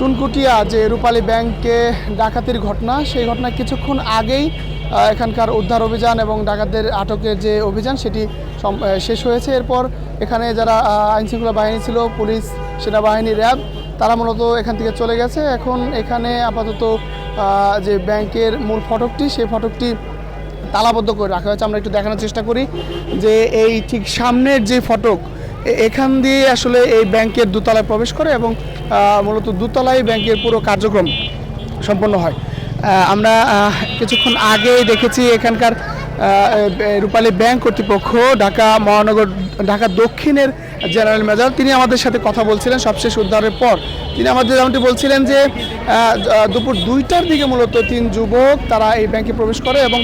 চুনকুটিয়া যে রূপালী ব্যাংকে ডাকাতির ঘটনা, সেই ঘটনা কিছুক্ষণ আগেই এখানকার উদ্ধার অভিযান এবং ডাকাতদের আটকের যে অভিযান সেটি শেষ হয়েছে। এরপর এখানে যারা আইনশৃঙ্খলা বাহিনী ছিল, পুলিশ, সেনাবাহিনী, র্যাব, তারা মূলত এখান থেকে চলে গেছে। এখন এখানে আপাতত যে ব্যাংকের মূল ফটকটি, সেই ফটকটি তালাবদ্ধ করে রাখা হয়েছে। আমরা একটু দেখানোর চেষ্টা করি যে এই ঠিক সামনের যে ফটক, এখান দিয়ে আসলে এই ব্যাংকের দোতলায় প্রবেশ করে এবং মূলত দোতলায় ব্যাংকের পুরো কার্যক্রম সম্পন্ন হয়। আমরা কিছুক্ষণ আগেই দেখেছি এখানকার রূপালী ব্যাংক কর্তৃপক্ষ ঢাকা দক্ষিণের জেনারেল ম্যানেজার, তিনি আমাদের সাথে কথা বলছিলেন সবশেষ উদ্ধারের পর। তিনি আমাদের যেমনটি বলছিলেন যে দুপুর 2টার দিকে মূলত 3 যুবক তারা এই ব্যাংকে প্রবেশ করে এবং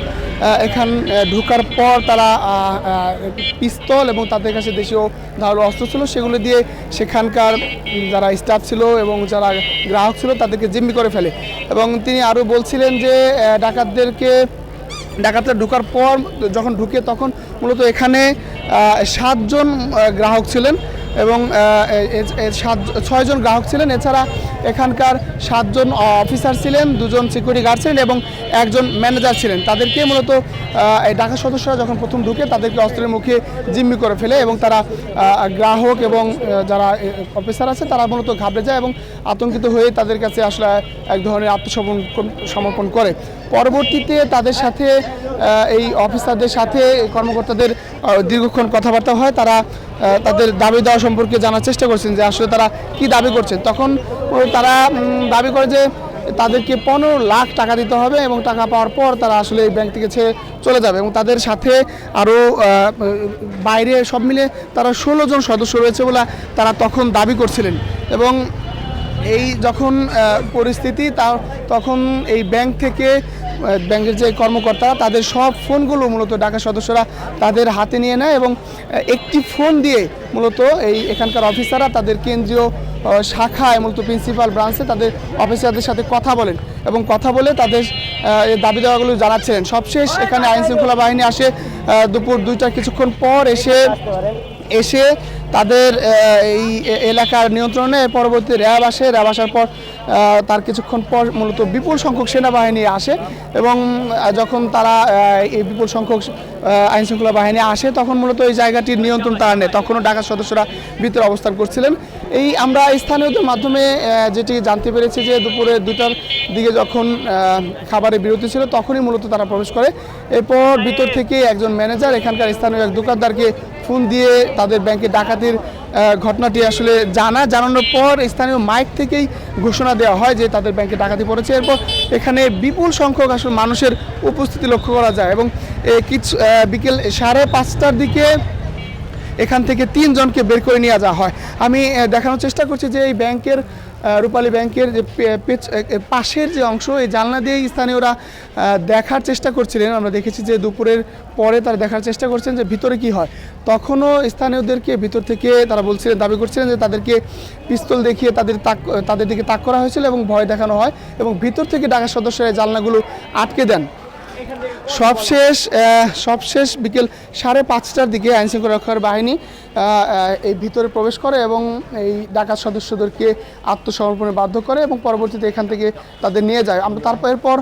এখান ঢোকার পর তারা পিস্তল এবং তাদের কাছে দেশীয় ধারালো অস্ত্র ছিল, সেগুলো দিয়ে সেখানকার যারা স্টাফ ছিল এবং যারা গ্রাহক ছিল তাদেরকে জিম্মি করে ফেলে। এবং তিনি আরও বলছিলেন যে ডাকাতরা ঢোকার পর যখন ঢুকে তখন মূলত এখানে 7 জন গ্রাহক ছিলেন এবং 6 জন গ্রাহক ছিলেন। এছাড়া এখানকার 7 জন অফিসার ছিলেন, 2 জন সিকিউরিটি গার্ড ছিলেন এবং 1 জন ম্যানেজার ছিলেন। তাদেরকে মূলত এই ডাকাত সদস্যরা যখন প্রথম ঢুকে তাদেরকে অস্ত্রের মুখে জিম্মি করে ফেলে এবং তারা গ্রাহক এবং যারা অফিসার আছে তারা মূলত ঘাবড়ে যায় এবং আতঙ্কিত হয়ে তাদের কাছে আসলে এক ধরনের আত্মসমর্পণ করে। পরবর্তীতে তাদের সাথে এই অফিসারদের সাথে কর্মকর্তাদের দীর্ঘক্ষণ কথাবার্তা হয়। তারা তাদের দাবি দেওয়া সম্পর্কে জানার চেষ্টা করছেন যে আসলে তারা কি দাবি করছেন। তখন তারা দাবি করে যে তাদেরকে 15 লাখ টাকা দিতে হবে এবং টাকা পাওয়ার পর তারা আসলে এই ব্যাংক থেকে ছেড়ে চলে যাবে। এবং তাদের সাথে আরও বাইরে সব মিলে তারা 16 জন সদস্য রয়েছে বলে তারা তখন দাবি করছিলেন। এবং এই যখন পরিস্থিতি তখন এই ব্যাংকের যে কর্মকর্তা তাদের সব ফোনগুলো মূলত ডাকাত সদস্যরা তাদের হাতে নিয়ে নেয় এবং একটি ফোন দিয়ে মূলত এখানকার অফিসাররা তাদের কেন্দ্রীয় শাখায় মূলত প্রিন্সিপাল ব্রাঞ্চে তাদের অফিসারদের সাথে কথা বলেন এবং কথা বলে তাদের দাবি দেওয়াগুলো জানাচ্ছিলেন। সবশেষ এখানে আইনশৃঙ্খলা বাহিনী আসে দুপুর 2টার কিছুক্ষণ পর এসে তাদের এই এলাকার নিয়ন্ত্রণে। পরবর্তী র্যাব আসার পর তার কিছুক্ষণ পর মূলত বিপুল সংখ্যক সেনাবাহিনী আসে এবং যখন তারা এই বিপুল সংখ্যক আইনশৃঙ্খলা বাহিনী আসে তখন মূলত এই জায়গাটির নিয়ন্ত্রণ তারা নেয়। তখনও ডাকাত সদস্যরা ভিতরে অবস্থান করছিলেন। আমরা স্থানীয়দের মাধ্যমে যেটি জানতে পেরেছি যে দুপুরে 2টার দিকে যখন খাবারের বিরতি ছিল তখনই মূলত তারা প্রবেশ করে। এরপর ভিতর থেকে একজন ম্যানেজার এখানকার স্থানীয় এক দোকানদারকে ফোন দিয়ে তাদের ব্যাংকে ডাকাতির ঘটনাটি আসলে জানানোর পর স্থানীয় মাইক থেকেই ঘোষণা দেওয়া হয় যে তাদের ব্যাংকে ডাকাতি পড়েছে। এরপর এখানে বিপুল সংখ্যক আসলে মানুষের উপস্থিতি লক্ষ্য করা যায় এবং বিকেল 5:30টার দিকে এখান থেকে 3 জনকে বের করে নিয়ে যাওয়া হয়। আমি দেখানোর চেষ্টা করছি যে এই রূপালী ব্যাংকের যে পাশের যে অংশ, এই জানলা দিয়েই স্থানীয়রা দেখার চেষ্টা করছিলেন। আমরা দেখেছি যে দুপুরের পরে তারা দেখার চেষ্টা করছেন যে ভিতরে কি হয়। তখনও স্থানীয়দেরকে ভিতর থেকে তারা দাবি করছিলেন যে তাদেরকে পিস্তল দেখিয়ে তাদের দিকে তাক করা হয়েছিল এবং ভয় দেখানো হয় এবং ভিতর থেকে ডাকাত সদস্যরা জানলাগুলো আটকে দেন। সবশেষ বিকেল 5:30টার দিকে আইনশৃঙ্খলা রক্ষার বাহিনী এই ভিতরে প্রবেশ করে এবং এই ডাকাত সদস্যদেরকে আত্মসমর্পণে বাধ্য করে এবং পরবর্তীতে এখান থেকে তাদের নিয়ে যায়। আমরা এরপর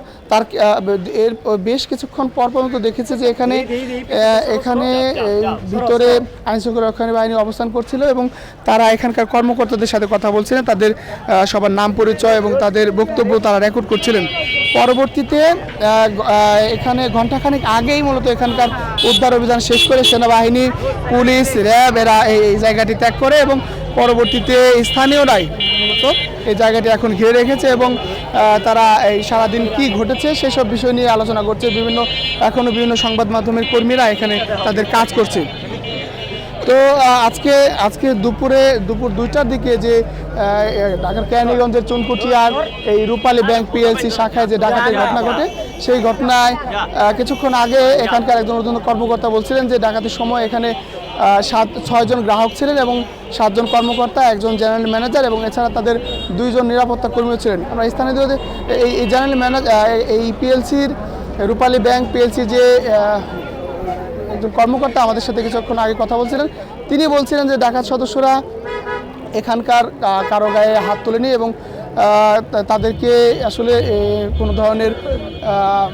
এর বেশ কিছুক্ষণ পর পর্যন্ত দেখেছি যে এখানে ভিতরে আইনশৃঙ্খলা রক্ষার বাহিনী অবস্থান করছিল এবং তারা এখানকার কর্মকর্তাদের সাথে কথা বলছিলেন, তাদের সবার নাম পরিচয় এবং তাদের বক্তব্য তারা রেকর্ড করছিলেন। পরবর্তীতে এখানে ঘণ্টাখানেক আগেই মূলত এখানকার উদ্ধার অভিযান শেষ করে সেনাবাহিনী, পুলিশ, র্যাব এরা এই জায়গাটি ত্যাগ করে এবং পরবর্তীতে স্থানীয়রাই মূলত এই জায়গাটি এখন ঘিরে রেখেছে এবং তারা এই সারাদিন কি ঘটেছে সেসব বিষয় নিয়ে আলোচনা করছে। এখনও বিভিন্ন সংবাদ মাধ্যমের কর্মীরা এখানে তাদের কাজ করছে। তো আজকে দুপুর 2টার দিকে যে ঢাকার কেরানীগঞ্জের চুনকুটিয়ার এই রূপালী ব্যাংক পিএলসি শাখায় যে ডাকাতির ঘটনা ঘটে, সেই ঘটনায় কিছুক্ষণ আগে এখানকার একজন ঊর্ধ্বতন কর্মকর্তা বলছিলেন যে ডাকাতির সময় এখানে 6 জন গ্রাহক ছিলেন এবং 7 জন কর্মকর্তা, একজন জেনারেল ম্যানেজার এবং এছাড়া তাদের 2 জন নিরাপত্তা কর্মীও ছিলেন। আমরা স্থানীয়দের এই জেনারেল ম্যানেজার এই পিএলসির রূপালী ব্যাংক পিএলসি যে একজন কর্মকর্তা আমাদের সাথে কিছুক্ষণ আগে কথা বলছিলেন, তিনি বলছিলেন যে ডাকাত সদস্যরা এখানকার কারো গায়ে হাত তোলেনি এবং তাদেরকে আসলে কোনো ধরনের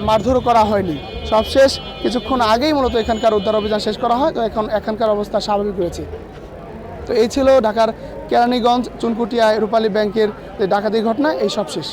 মারধরও করা হয়নি। সবশেষ কিছুক্ষণ আগেই মূলত এখানকার উদ্ধার অভিযান শেষ করা হয়, তো এখানকার অবস্থা স্বাভাবিক রয়েছে। তো এই ছিল ঢাকার কেরানীগঞ্জ চুনকুটিয়ায় রূপালী ব্যাংকের যে ডাকাতির ঘটনা, এই সব শেষ।